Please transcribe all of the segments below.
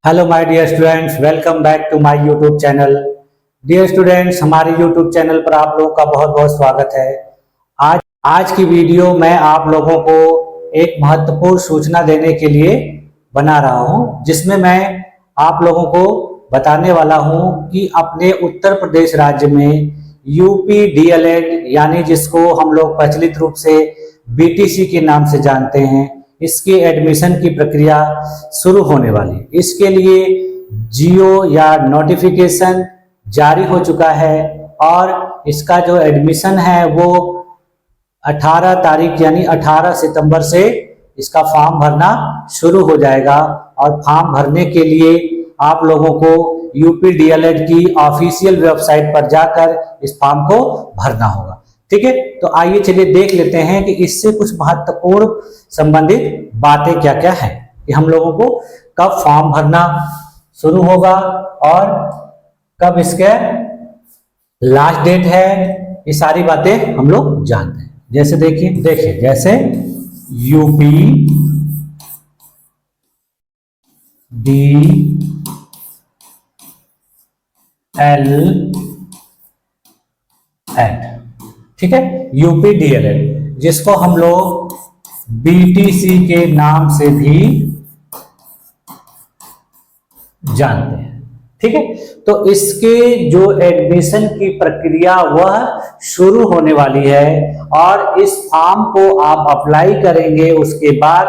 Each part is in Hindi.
Hello my dear students, welcome back to my YouTube channel. Dear students, हमारे यूट्यूब चैनल पर आप लोगों का बहुत बहुत स्वागत है। आज की वीडियो मैं आप लोगों को एक महत्वपूर्ण सूचना देने के लिए बना रहा हूं, जिसमें मैं आप लोगों को बताने वाला हूं कि अपने उत्तर प्रदेश राज्य में यूपी डीएलएड यानी जिसको हम लोग प्रचलित रूप से बीटीसी के नाम से जानते हैं, इसके एडमिशन की प्रक्रिया शुरू होने वाली। इसके लिए जियो या नोटिफिकेशन जारी हो चुका है और इसका जो एडमिशन है वो 18 तारीख यानी 18 सितंबर से इसका फॉर्म भरना शुरू हो जाएगा। और फॉर्म भरने के लिए आप लोगों को यूपी डीएलएड की ऑफिशियल वेबसाइट पर जाकर इस फॉर्म को भरना होगा। ठीक है, तो आइए चलिए देख लेते हैं कि इससे कुछ महत्वपूर्ण संबंधित बातें क्या क्या हैं कि हम लोगों को कब फॉर्म भरना शुरू होगा और कब इसके लास्ट डेट है। ये सारी बातें हम लोग जानते हैं। जैसे देखिए जैसे यूपी डी एल एड, ठीक है, यूपी डीएलएड जिसको हम लोग बीटीसी के नाम से भी जानते हैं। ठीक है, तो इसके जो एडमिशन की प्रक्रिया वह शुरू होने वाली है और इस फॉर्म को आप अप्लाई करेंगे, उसके बाद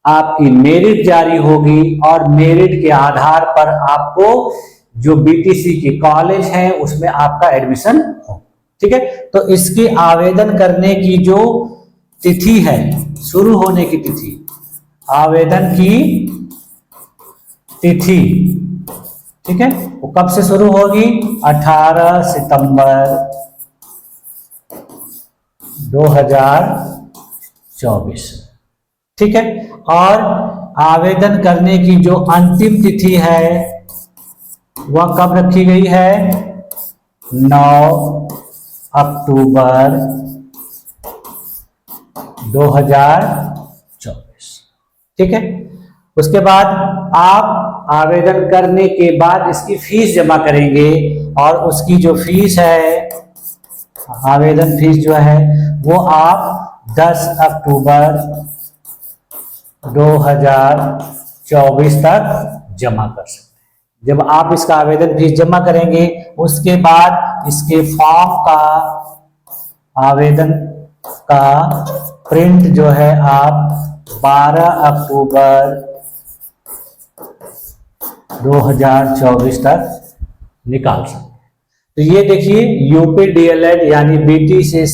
आपकी मेरिट जारी होगी और मेरिट के आधार पर आपको जो बीटीसी के कॉलेज हैं उसमें आपका एडमिशन हो। ठीक है, तो इसकी आवेदन करने की जो तिथि है, शुरू होने की तिथि, आवेदन की तिथि, ठीक है, वो कब से शुरू होगी? 18 सितंबर 2024। ठीक है, और आवेदन करने की जो अंतिम तिथि है वह कब रखी गई है? 9 अक्टूबर 2024। ठीक है, उसके बाद आप आवेदन करने के बाद इसकी फीस जमा करेंगे और उसकी जो फीस है, आवेदन फीस जो है वो आप 10 अक्टूबर 2024 तक जमा कर सकते हैं। जब आप इसका आवेदन फीस जमा करेंगे उसके बाद इसके फॉर्म का आवेदन का प्रिंट जो है आप 12 अक्टूबर 2024 तक निकाल सकते हैं। तो ये देखिए यूपी डीएलएड यानी बीटीसी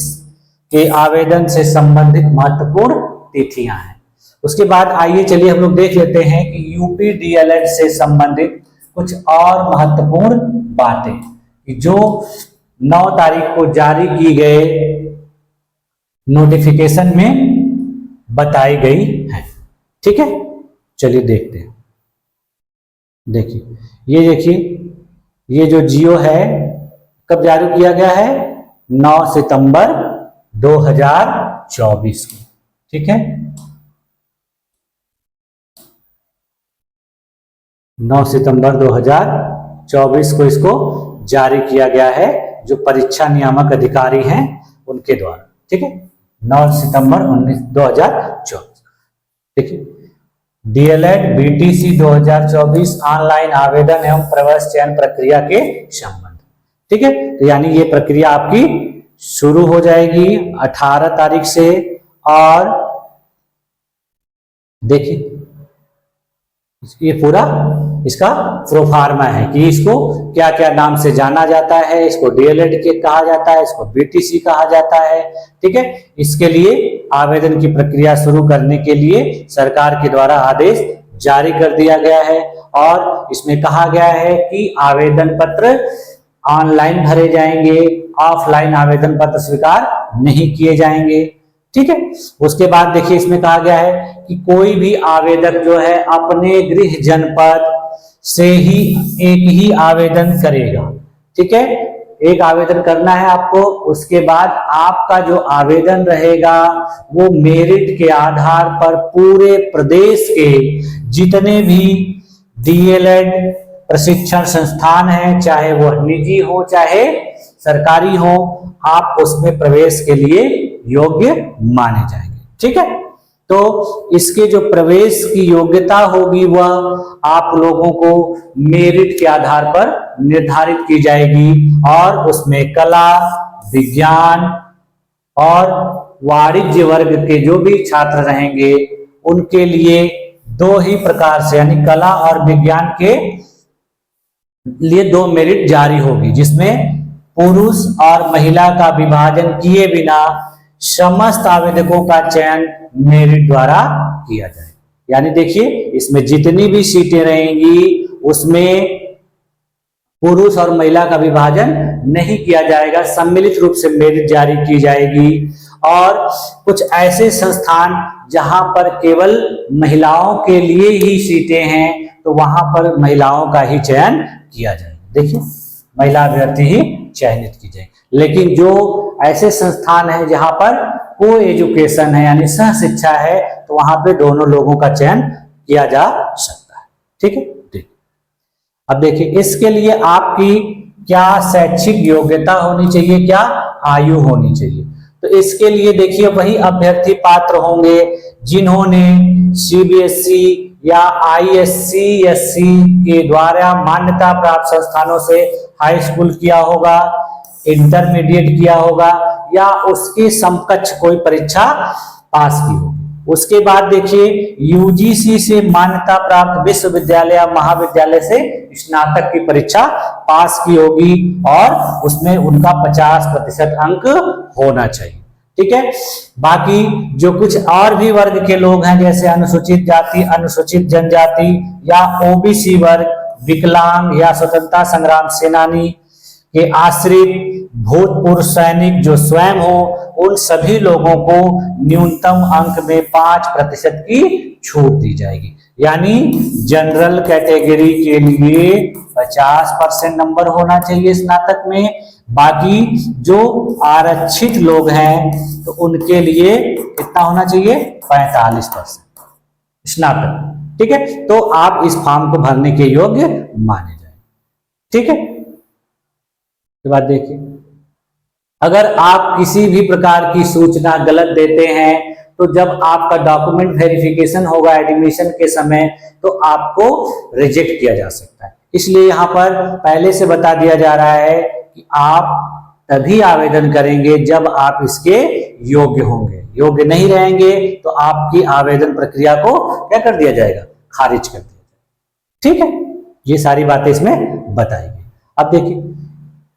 के आवेदन से संबंधित महत्वपूर्ण तिथियां हैं। उसके बाद आइए चलिए हम लोग देख लेते हैं कि यूपी डीएलएड से संबंधित कुछ और महत्वपूर्ण बातें कि जो 9 तारीख को जारी की गए नोटिफिकेशन में बताई गई है। ठीक है, चलिए देखते हैं। देखिए ये जो जियो है कब जारी किया गया है? 9 सितंबर 2024 को। ठीक है, 9 सितंबर 2024 को इसको जारी किया गया है, जो परीक्षा नियामक अधिकारी हैं उनके द्वारा। ठीक है, 9 सितंबर 2024। ठीक है, डीएलएड बीटीसी 2024 ऑनलाइन आवेदन एवं प्रवेश चयन प्रक्रिया के संबंध। ठीक है, तो यानी ये प्रक्रिया आपकी शुरू हो जाएगी 18 तारीख से। और देखिए ये पूरा इसका प्रोफार्मा है कि इसको क्या क्या नाम से जाना जाता है। इसको डीएलएड के कहा जाता है, इसको बीटीसी कहा जाता है। ठीक है, इसके लिए आवेदन की प्रक्रिया शुरू करने के लिए सरकार के द्वारा आदेश जारी कर दिया गया है और इसमें कहा गया है कि आवेदन पत्र ऑनलाइन भरे जाएंगे, ऑफलाइन आवेदन पत्र स्वीकार नहीं किए जाएंगे। ठीक है, उसके बाद देखिए इसमें कहा गया है कि कोई भी आवेदक जो है अपने गृह जनपद से ही एक ही आवेदन करेगा। ठीक है, एक आवेदन करना है आपको। उसके बाद आपका जो आवेदन रहेगा वो मेरिट के आधार पर पूरे प्रदेश के जितने भी डीएलएड प्रशिक्षण संस्थान है, चाहे वो निजी हो चाहे सरकारी हो, आप उसमें प्रवेश के लिए योग्य माने जाएंगे। ठीक है, तो इसके जो प्रवेश की योग्यता होगी वह आप लोगों को मेरिट के आधार पर निर्धारित की जाएगी, और उसमें कला, विज्ञान और वाणिज्य वर्ग के जो भी छात्र रहेंगे उनके लिए दो ही प्रकार से, यानी कला और विज्ञान के लिए दो मेरिट जारी होगी, जिसमें पुरुष और महिला का विभाजन किए बिना समस्त आवेदकों का चयन मेरिट द्वारा किया जाए। यानी देखिए, इसमें जितनी भी सीटें रहेंगी उसमें पुरुष और महिला का विभाजन नहीं किया जाएगा, सम्मिलित रूप से मेरिट जारी की जाएगी। और कुछ ऐसे संस्थान जहां पर केवल महिलाओं के लिए ही सीटें हैं, तो वहां पर महिलाओं का ही चयन किया जाएगा। देखिए, महिला अभ्यर्थी ही चयनित की जाएगी। लेकिन जो ऐसे संस्थान हैं जहां पर को एजुकेशन है, यानी सह शिक्षा है, तो वहां पे दोनों लोगों का चयन किया जा सकता है। ठीक है, ठीक। अब देखिए, इसके लिए आपकी क्या शैक्षिक योग्यता होनी चाहिए, क्या आयु होनी चाहिए। तो इसके लिए देखिए, वही अभ्यर्थी पात्र होंगे जिन्होंने सीबीएसई या आईएससी के द्वारा मान्यता प्राप्त संस्थानों से हाई स्कूल किया होगा, इंटरमीडिएट किया होगा, या उसके समकक्ष कोई परीक्षा पास की होगी। उसके बाद देखिए, यूजीसी से मान्यता प्राप्त विश्वविद्यालय या महाविद्यालय से स्नातक की परीक्षा पास की होगी, और उसमें उनका 50% अंक होना चाहिए। ठीक है, बाकी जो कुछ और भी वर्ग के लोग हैं, जैसे अनुसूचित जाति, अनुसूचित जनजाति या ओबीसी वर्ग, विकलांग या स्वतंत्रता संग्राम सेनानी के आश्रित, भूतपूर्व सैनिक जो स्वयं हो, उन सभी लोगों को न्यूनतम अंक में 5% की छूट दी जाएगी। यानी जनरल कैटेगरी के लिए 50% नंबर होना चाहिए स्नातक में। बाकी जो आरक्षित लोग हैं तो उनके लिए कितना होना चाहिए, 45% स्नातक। ठीक है, तो आप इस फॉर्म को भरने के योग्य माने जाए। ठीक है, के बाद देखिए, अगर आप किसी भी प्रकार की सूचना गलत देते हैं तो जब आपका डॉक्यूमेंट वेरिफिकेशन होगा एडमिशन के समय, तो आपको रिजेक्ट किया जा सकता है। इसलिए यहाँ पर पहले से बता दिया जा रहा है कि आप तभी आवेदन करेंगे जब आप इसके योग्य होंगे। योग्य नहीं रहेंगे तो आपकी आवेदन प्रक्रिया को क्या कर दिया जाएगा, खारिज कर दिया जाएगा। ठीक है, ये सारी बातें इसमें बताएंगे। अब देखिए,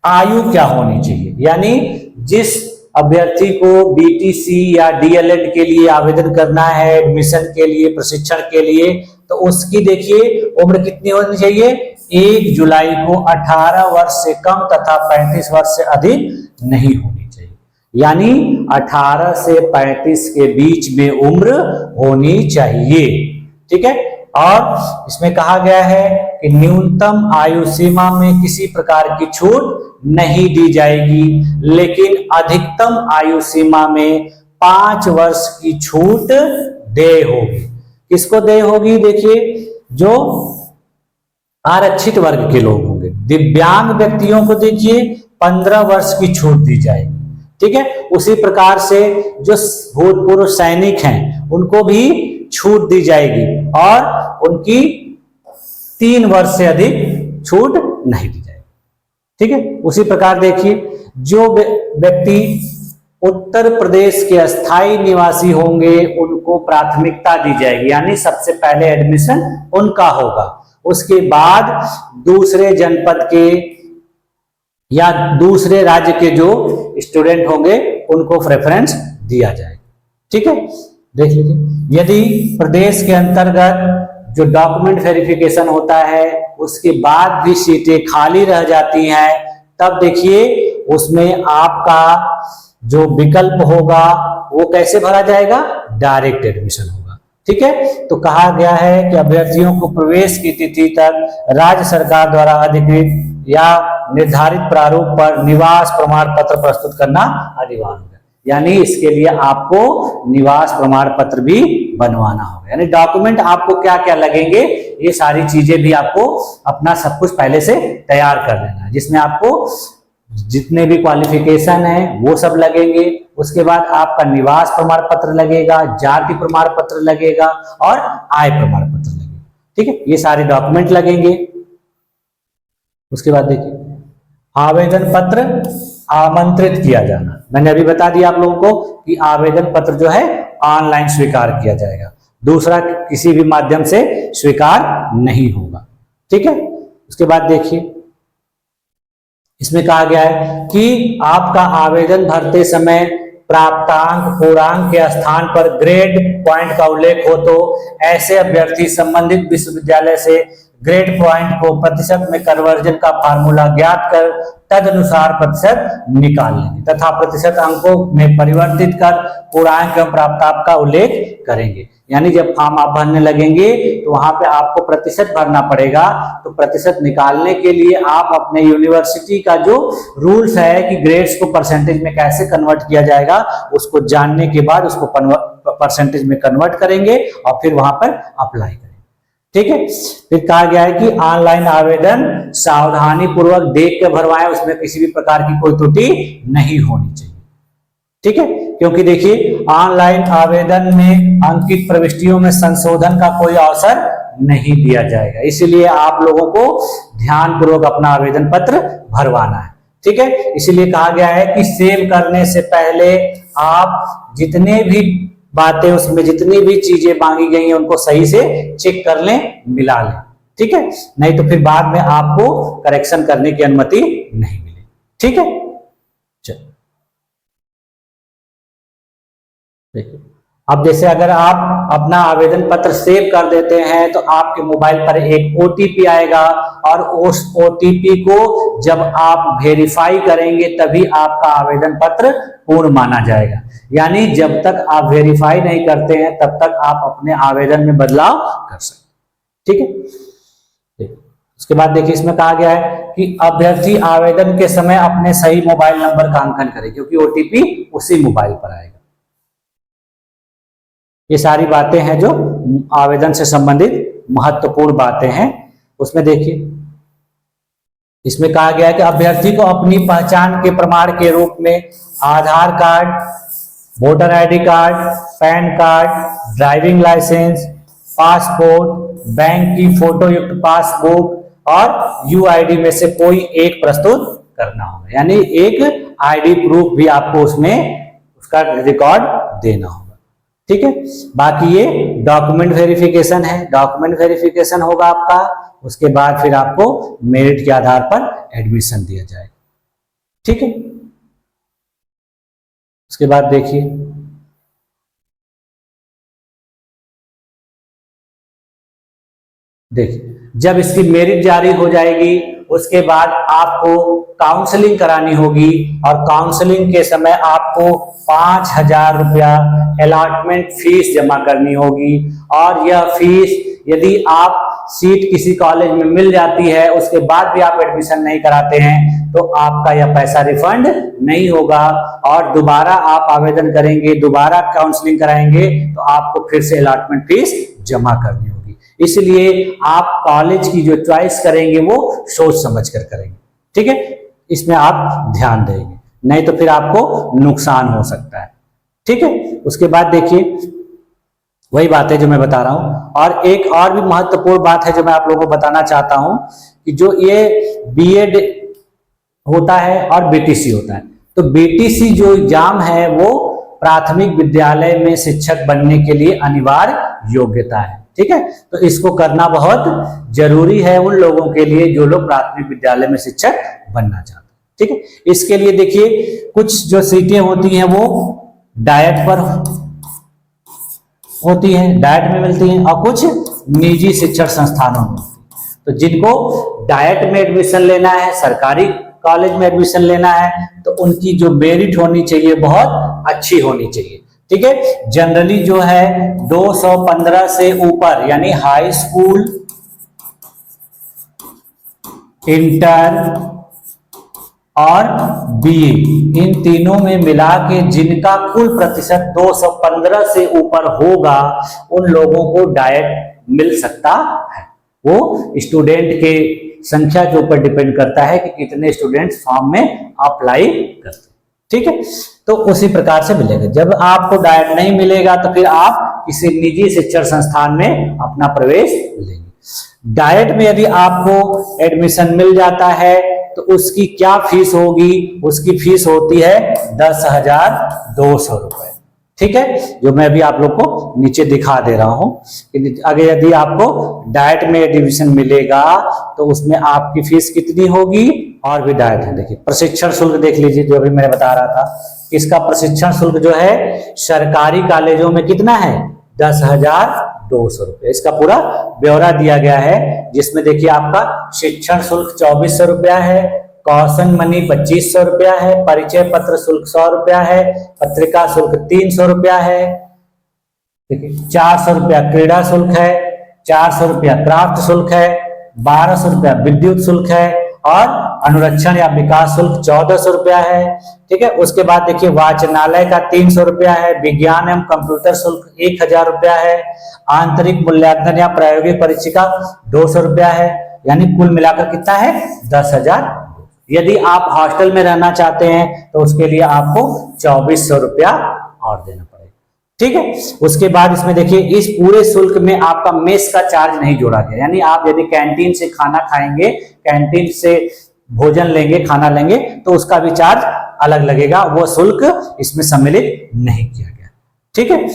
आयु क्या होनी चाहिए, यानी जिस अभ्यर्थी को बीटीसी या डीएलएड के लिए आवेदन करना है, एडमिशन के लिए, प्रशिक्षण के लिए, तो उसकी देखिए उम्र कितनी होनी चाहिए। 1 जुलाई को 18 वर्ष से कम तथा 35 वर्ष से अधिक नहीं होनी चाहिए। यानी 18 से 35 के बीच में उम्र होनी चाहिए। ठीक है, और इसमें कहा गया है कि न्यूनतम आयु सीमा में किसी प्रकार की छूट नहीं दी जाएगी, लेकिन अधिकतम आयु सीमा में 5 वर्ष की छूट देय होगी। किसको देय होगी, देखिए जो आरक्षित वर्ग के लोग होंगे। दिव्यांग व्यक्तियों को देखिए 15 वर्ष की छूट दी जाएगी। ठीक है, उसी प्रकार से जो भूतपूर्व सैनिक हैं उनको भी छूट दी जाएगी, और उनकी 3 वर्ष से अधिक छूट नहीं दी जाएगी। ठीक है, उसी प्रकार देखिए, जो व्यक्ति उत्तर प्रदेश के अस्थायी निवासी होंगे उनको प्राथमिकता दी जाएगी, यानी सबसे पहले एडमिशन उनका होगा। उसके बाद दूसरे जनपद के या दूसरे राज्य के जो स्टूडेंट होंगे उनको प्रेफरेंस दिया जाएगा। ठीक है, देख लीजिए, यदि प्रदेश के अंतर्गत जो डॉक्यूमेंट वेरिफिकेशन होता है उसके बाद भी सीटें खाली रह जाती हैं, तब देखिए उसमें आपका जो विकल्प होगा वो कैसे भरा जाएगा, डायरेक्ट एडमिशन होगा। ठीक है, तो कहा गया है कि अभ्यर्थियों को प्रवेश की तिथि तक राज्य सरकार द्वारा अधिकृत या निर्धारित प्रारूप पर निवास प्रमाण पत्र प्रस्तुत करना अनिवार्य है। यानी इसके लिए आपको निवास प्रमाण पत्र भी बनवाना होगा। यानी डॉक्यूमेंट आपको क्या क्या लगेंगे, ये सारी चीजें भी आपको अपना सब कुछ पहले से तैयार कर लेना है, जिसमें आपको जितने भी क्वालिफिकेशन है वो सब लगेंगे। उसके बाद आपका निवास प्रमाण पत्र लगेगा, जाति प्रमाण पत्र लगेगा और आय प्रमाण पत्र लगेगा। ठीक है, ये सारे डॉक्यूमेंट लगेंगे। उसके बाद देखिए आवेदन पत्र आमंत्रित किया जाना। मैंने अभी बता दिया आप लोगों को कि आवेदन पत्र जो है ऑनलाइन स्वीकार किया जाएगा, दूसरा किसी भी माध्यम से स्वीकार नहीं होगा। ठीक है, उसके बाद देखिए इसमें कहा गया है कि आपका आवेदन भरते समय प्राप्तांक पूर्णांक के स्थान पर ग्रेड पॉइंट का उल्लेख हो तो ऐसे अभ्यर्थी संबंधित विश्वविद्यालय से ग्रेड पॉइंट को प्रतिशत में कन्वर्जन का फार्मूला ज्ञात कर तदनुसार प्रतिशत निकाल लेंगे तथा प्रतिशत अंकों में परिवर्तित कर पूर्णांक एवं प्राप्तांक का उल्लेख करेंगे। यानी जब फॉर्म आप भरने लगेंगे तो वहां पे आपको प्रतिशत भरना पड़ेगा। तो प्रतिशत निकालने के लिए आप अपने यूनिवर्सिटी का जो रूल्स है कि ग्रेड्स को परसेंटेज में कैसे कन्वर्ट किया जाएगा, उसको जानने के बाद उसको परसेंटेज में कन्वर्ट करेंगे और फिर वहां पर अप्लाई करेंगे। ठीक है, फिर कहा गया है कि ऑनलाइन आवेदन सावधानी पूर्वक देख के भरवाएं, उसमें किसी भी प्रकार की कोई त्रुटि नहीं होनी चाहिए। ठीक है, क्योंकि देखिए ऑनलाइन आवेदन में अंकित प्रविष्टियों में संशोधन का कोई अवसर नहीं दिया जाएगा, इसलिए आप लोगों को ध्यानपूर्वक अपना आवेदन पत्र भरवाना है। ठीक है, इसलिए कहा गया है कि सेव करने से पहले आप जितने भी बातें उसमें जितनी भी चीजें मांगी गई हैं उनको सही से चेक कर लें, मिला लें। ठीक है, नहीं तो फिर बाद में आपको करेक्शन करने की अनुमति नहीं मिलेगी। ठीक है, चलो देखिए अब जैसे अगर आप अपना आवेदन पत्र सेव कर देते हैं तो आपके मोबाइल पर एक ओटीपी आएगा और उस ओटीपी को जब आप वेरीफाई करेंगे तभी आपका आवेदन पत्र पूर्ण माना जाएगा। यानी जब तक आप वेरीफाई नहीं करते हैं तब तक आप अपने आवेदन में बदलाव कर सकते। ठीक है, उसके बाद देखिए इसमें कहा गया है कि अभ्यर्थी आवेदन के समय अपने सही मोबाइल नंबर का अंकन करे, क्योंकि ओटीपी उसी मोबाइल पर आएगा। ये सारी बातें हैं जो आवेदन से संबंधित महत्वपूर्ण बातें हैं। उसमें देखिए इसमें कहा गया है कि अभ्यर्थी को अपनी पहचान के प्रमाण के रूप में Aadhaar card, voter ID card, PAN card, driving licence, passport, bank की फोटो युक्त पासबुक और यूआईडी में से कोई एक प्रस्तुत करना होगा। यानी एक आईडी प्रूफ भी आपको उसमें उसका रिकॉर्ड देना होगा। ठीक है, बाकी ये डॉक्यूमेंट वेरिफिकेशन है, डॉक्यूमेंट वेरिफिकेशन होगा आपका, उसके बाद फिर आपको मेरिट के आधार पर एडमिशन दिया जाएगा। ठीक है, उसके बाद देखिए जब इसकी मेरिट जारी हो जाएगी उसके बाद आपको काउंसलिंग करानी होगी और काउंसलिंग के समय आपको 5,000 रुपया अलॉटमेंट फीस जमा करनी होगी। और यह फीस यदि आप सीट किसी कॉलेज में मिल जाती है उसके बाद भी आप एडमिशन नहीं कराते हैं तो आपका यह पैसा रिफंड नहीं होगा और दोबारा आप आवेदन करेंगे, दोबारा काउंसलिंग कराएंगे तो आपको फिर से अलॉटमेंट फीस जमा करनी होगी। इसलिए आप कॉलेज की जो चॉइस करेंगे वो सोच समझ कर करेंगे। ठीक है, इसमें आप ध्यान देंगे, नहीं तो फिर आपको नुकसान हो सकता है। ठीक है, उसके बाद देखिए वही बात है जो मैं बता रहा हूं। और एक और भी महत्वपूर्ण बात है जो मैं आप लोगों को बताना चाहता हूं कि जो ये बीएड होता है और बीटीसी होता है, तो बीटीसी जो एग्जाम है वो प्राथमिक विद्यालय में शिक्षक बनने के लिए अनिवार्य योग्यता है। ठीक है, तो इसको करना बहुत जरूरी है उन लोगों के लिए जो लोग प्राथमिक विद्यालय में शिक्षक बनना चाहते हैं। ठीक है, इसके लिए देखिए कुछ जो सीटें होती हैं वो डाइट पर होती हैं, डाइट में मिलती हैं और कुछ निजी शिक्षण संस्थानों में। तो जिनको डाइट में एडमिशन लेना है, सरकारी कॉलेज में एडमिशन लेना है, तो उनकी जो मेरिट होनी चाहिए बहुत अच्छी होनी चाहिए। ठीक है, जनरली जो है 215 से ऊपर यानी हाई स्कूल, इंटर और बीए, इन तीनों में मिला के जिनका कुल प्रतिशत 215 से ऊपर होगा उन लोगों को डाइट मिल सकता है। वो स्टूडेंट के संख्या के ऊपर डिपेंड करता है कि कितने स्टूडेंट्स फॉर्म में अप्लाई करते हैं। ठीक है, तो उसी प्रकार से मिलेगा। जब आपको डाइट नहीं मिलेगा तो फिर आप किसी निजी शिक्षण संस्थान में अपना प्रवेश लेंगे। डाइट में यदि आपको एडमिशन मिल जाता है तो उसकी क्या फीस होगी? उसकी फीस होती है 10,200 रुपए। ठीक है, जो मैं अभी आप लोग को नीचे दिखा दे रहा हूं। अगर यदि आपको डाइट में एडमिशन मिलेगा तो उसमें आपकी फीस कितनी होगी? और भी डाइट है, देखिए प्रशिक्षण शुल्क देख लीजिए, जो अभी मैंने बता रहा था। इसका प्रशिक्षण शुल्क जो है सरकारी कॉलेजों में कितना है? 10,200 रुपये। इसका पूरा ब्यौरा दिया गया है, जिसमें देखिए आपका शिक्षण शुल्क 2400 रुपया है, कौशन मनी 2500 रुपया है, परिचय पत्र शुल्क 100 रुपया है, पत्रिका शुल्क 300 रुपया है, देखिए 400 रुपया क्रीड़ा शुल्क है, 400 रुपया क्राफ्ट शुल्क है, 1200 रुपया विद्युत शुल्क है और अनुरक्षण या विकास शुल्क 1400 रुपया है। ठीक है, उसके बाद देखिए वाचनालय का 300 रुपया है, विज्ञान एवं कंप्यूटर शुल्क 1000 रुपया है, आंतरिक मूल्यांकन या प्रायोगिक परीक्षा 200 रुपया है। यानी कुल मिलाकर कितना है? 10,000। यदि आप हॉस्टल में रहना चाहते हैं तो उसके लिए आपको 2400 रुपया और देना पड़ेगा। ठीक है, उसके बाद इसमें देखिए इस पूरे शुल्क में आपका मेस का चार्ज नहीं जोड़ा गया। यानी आप यदि कैंटीन से खाना खाएंगे, कैंटीन से भोजन लेंगे, खाना लेंगे, तो उसका भी चार्ज अलग लगेगा, वो शुल्क इसमें सम्मिलित नहीं किया गया। ठीक है,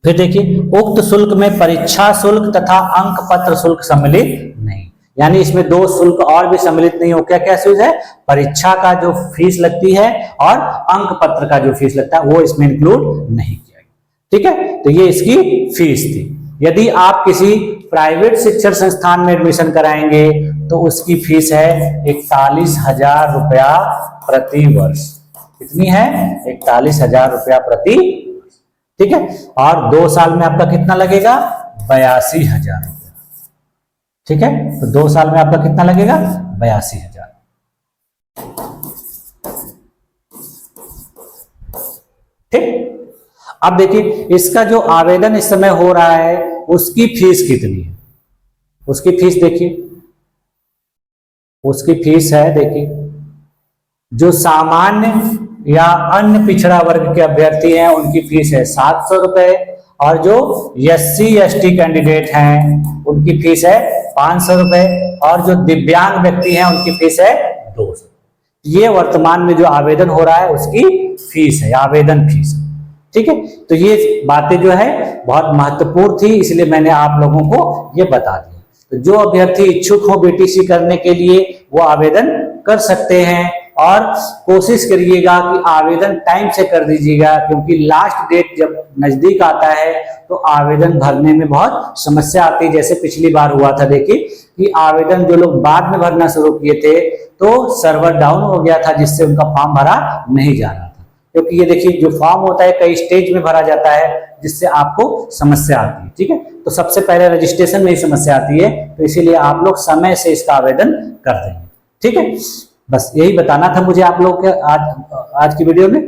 फिर देखिए उक्त शुल्क में परीक्षा शुल्क तथा अंक पत्र शुल्क सम्मिलित नहीं। यानी इसमें दो शुल्क और भी सम्मिलित नहीं हो। क्या क्या चीज है? परीक्षा का जो फीस लगती है और अंक पत्र का जो फीस लगता है वो इसमें इंक्लूड नहीं किया गया। ठीक है, तो ये इसकी फीस थी। यदि आप किसी प्राइवेट शिक्षण संस्थान में एडमिशन कराएंगे तो उसकी फीस है 41,000 रुपया प्रति वर्ष। कितनी है? 41,000 रुपया प्रति वर्ष। ठीक है, और 2 साल में आपका कितना लगेगा? 82,000 रुपया। ठीक है, तो 2 साल में आपका कितना लगेगा? 82,000। ठीक, अब देखिए इसका जो आवेदन इस समय हो रहा है उसकी फीस कितनी है? उसकी फीस देखिए, उसकी फीस है, देखिए जो सामान्य या अन्य पिछड़ा वर्ग के अभ्यर्थी हैं उनकी फीस है 700 रुपए, और जो SC ST कैंडिडेट हैं उनकी फीस है 500 रुपए, और जो दिव्यांग व्यक्ति हैं उनकी फीस है 200। ये वर्तमान में जो आवेदन हो रहा है उसकी फीस है, आवेदन फीस। ठीक है, तो ये बातें जो है बहुत महत्वपूर्ण थी, इसलिए मैंने आप लोगों को ये बता दिया। तो जो अभ्यर्थी इच्छुक हो BTC करने के लिए वो आवेदन कर सकते हैं, और कोशिश करिएगा कि आवेदन टाइम से कर दीजिएगा, क्योंकि लास्ट डेट जब नजदीक आता है तो आवेदन भरने में बहुत समस्या आती है। जैसे पिछली बार हुआ था, देखिए कि आवेदन जो लोग बाद में भरना शुरू किए थे तो सर्वर डाउन हो गया था, जिससे उनका फॉर्म भरा नहीं जा रहा था। क्योंकि ये देखिए जो फॉर्म होता है कई स्टेज में भरा जाता है, जिससे आपको समस्या आती है। ठीक है, तो सबसे पहले रजिस्ट्रेशन में ही समस्या आती है, तो इसीलिए आप लोग समय से इसका आवेदन कर देंगे। ठीक है, बस यही बताना था मुझे आप लोग के आज की वीडियो में।